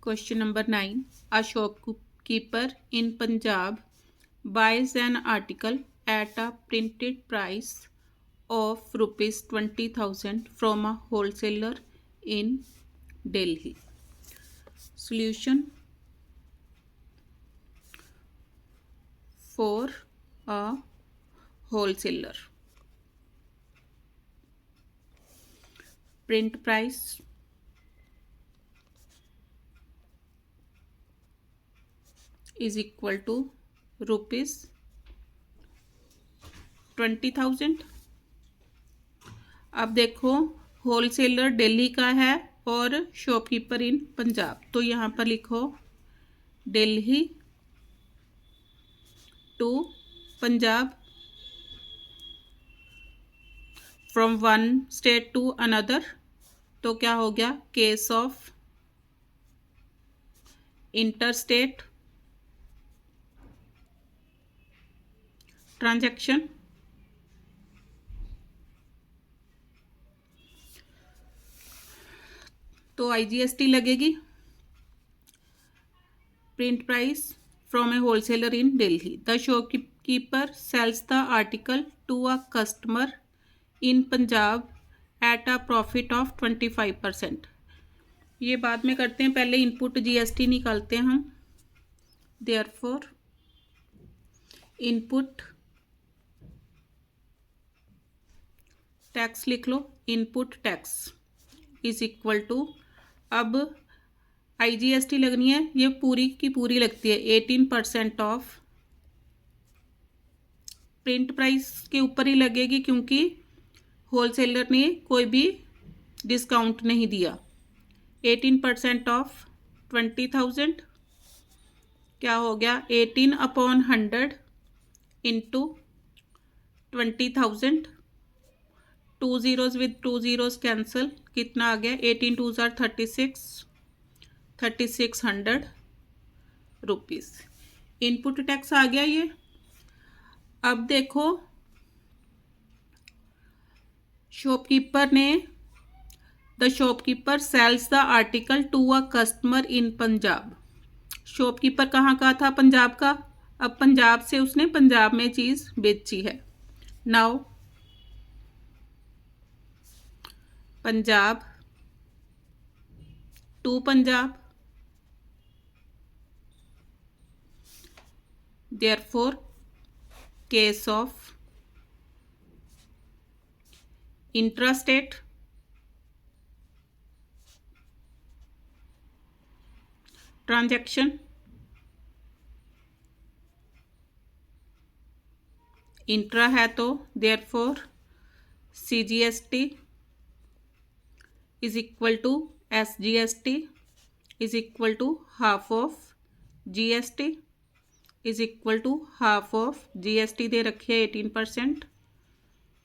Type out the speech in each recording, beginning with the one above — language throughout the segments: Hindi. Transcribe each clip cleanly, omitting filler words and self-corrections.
Question number 9. A shopkeeper in Punjab buys an article at a printed price of rupees 20,000 from a wholesaler in Delhi. Solution: for a wholesaler. Print price is equal to rupees 20,000. अब देखो, होलसेलर दिल्ली का है और शॉपकीपर इन पंजाब, तो यहाँ पर लिखो Delhi to Punjab, from one state to another, तो क्या हो गया? Case of interstate transaction. तो IGST लगेगी। Print price from a wholesaler in Delhi. The shopkeeper sells the article to a customer in Punjab at a profit of 25%। ये बाद में करते हैं, पहले इनपुट GST निकालते हैं हम। देयरफॉर इनपुट टैक्स लिख लो, input tax is equal to, अब IGST लगनी है, ये पूरी की पूरी लगती है 18% ऑफ प्रिंट प्राइस के ऊपर ही लगेगी, क्योंकि होलसेलर ने कोई भी डिस्काउंट नहीं दिया। 18% ऑफ 20,000 क्या हो गया? 18/100 into 20,000। 2 zeros with 2 zeros cancel, कितना आ गया? 18 2s are 3600 rupees. Input tax आ गया ये। अब देखो, शॉपकीपर ने, the shopkeeper sells the article to a customer in Punjab. Shopkeeper कहाँ का था? पंजाब का। अब पंजाब से उसने पंजाब में चीज़ बेची है। Now Punjab to Punjab, therefore case of intrastate transaction. Intra है तो therefore CGST is equal to SGST is equal to half of GST is equal to half of GST दे रखी है 18%,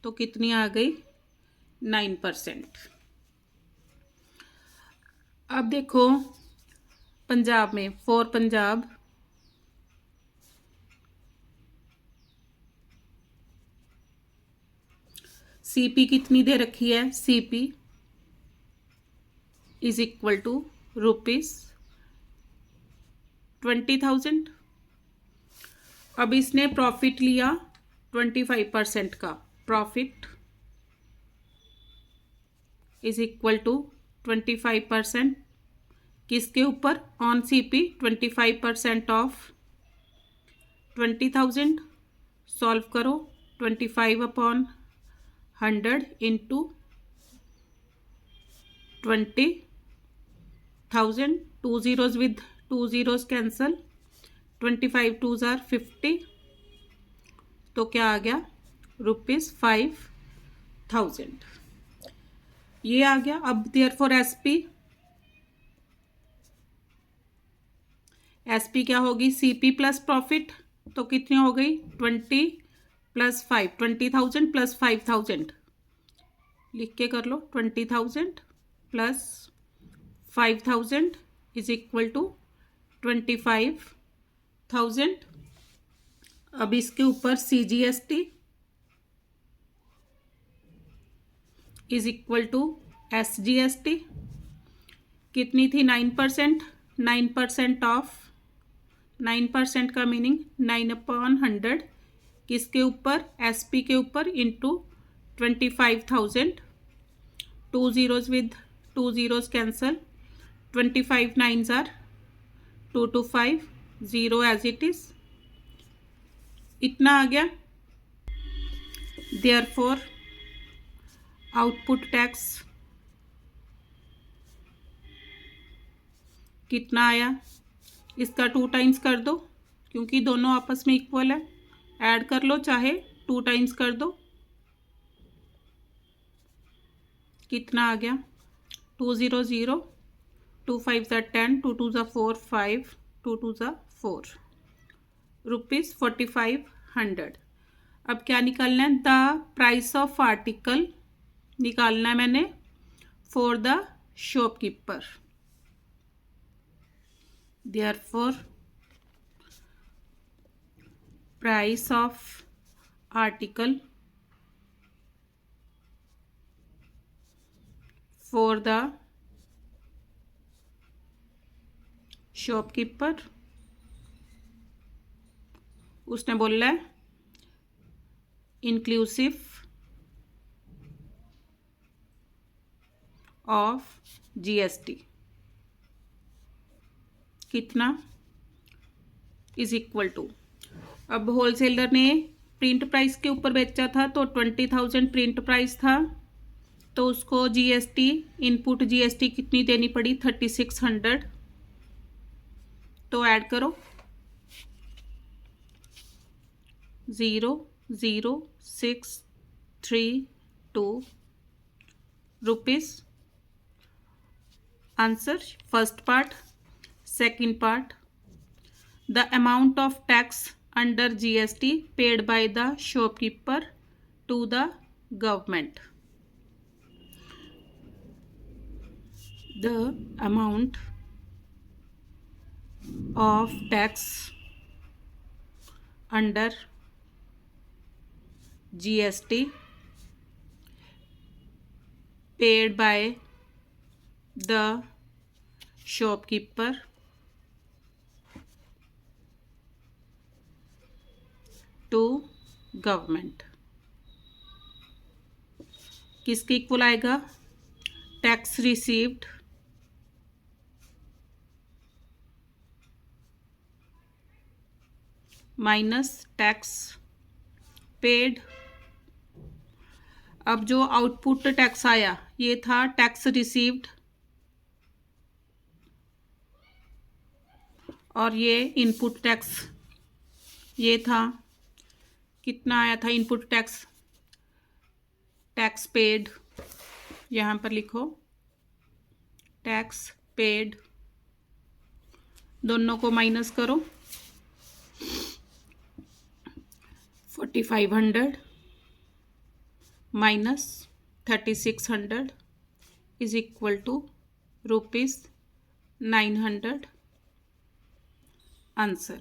तो कितनी आ गई? 9%। अब देखो, पंजाब में, फॉर पंजाब CP कितनी दे रखी है? CP is equal to rupees 20,000। अब इसने प्रॉफिट लिया 25% का, प्रॉफिट इज इक्वल टू 25% किसके ऊपर? On CP। 25% ऑफ 20,000, सॉल्व करो। 25/100 इंटू 20,000, 2 zeros with 2 zeros कैंसल, 25 2s are 50, तो क्या आ गया? ₹5,000 ये आ गया। अब देयरफॉर SP क्या होगी? CP प्लस प्रॉफिट, तो कितनी हो गई? 20 + 5, 20,000 + 5,000 लिख के कर लो। 20,000 + 5,000 इज इक्वल टू 25,000। अब इसके ऊपर CGST is equal to SGST कितनी थी? 9%, 9% ऑफ, 9% का मीनिंग 9/100 किसके ऊपर, SP के ऊपर, इंटू 25,000, 2 zeros with 2 zeros कैंसल, 25 9s are 225, 0 as it is, इतना आ गया। देयरफॉर आउटपुट टैक्स कितना आया, इसका 2 टाइम्स कर दो क्योंकि दोनों आपस में इक्वल है, ऐड कर लो चाहे 2 टाइम्स कर दो, कितना आ गया 2 0 0, 2 5 ज़ा 10, 2 2 ज़ा 4 5, 2 2 ज़ा 4, रुपीज़ 4500। अब क्या निकालना है, द प्राइस ऑफ आर्टिकल निकालना है मैंने for the shopkeeper. Therefore price of article for the shopkeeper, उसने बोला है इंक्लूसिव ऑफ GST कितना इज इक्वल टू, अब होलसेलर ने प्रिंट प्राइस के ऊपर बेचा था तो 20,000 प्रिंट प्राइस था, तो उसको GST इनपुट GST कितनी देनी पड़ी 3600, तो ऐड करो 00632 rupees. Answer first part. Second part, the amount of tax under GST paid by the shopkeeper to the government, the amount of tax under GST paid by the shopkeeper to government किसके इक्वल आएगा, tax received minus tax paid. अब जो आउटपुट टैक्स आया ये था टैक्स रिसीव्ड, और ये इनपुट टैक्स ये था, कितना आया था इनपुट टैक्स, टैक्स पेड, यहाँ पर लिखो टैक्स पेड, दोनों को माइनस करो 4500 minus 3600 is equal to rupees 900। Answer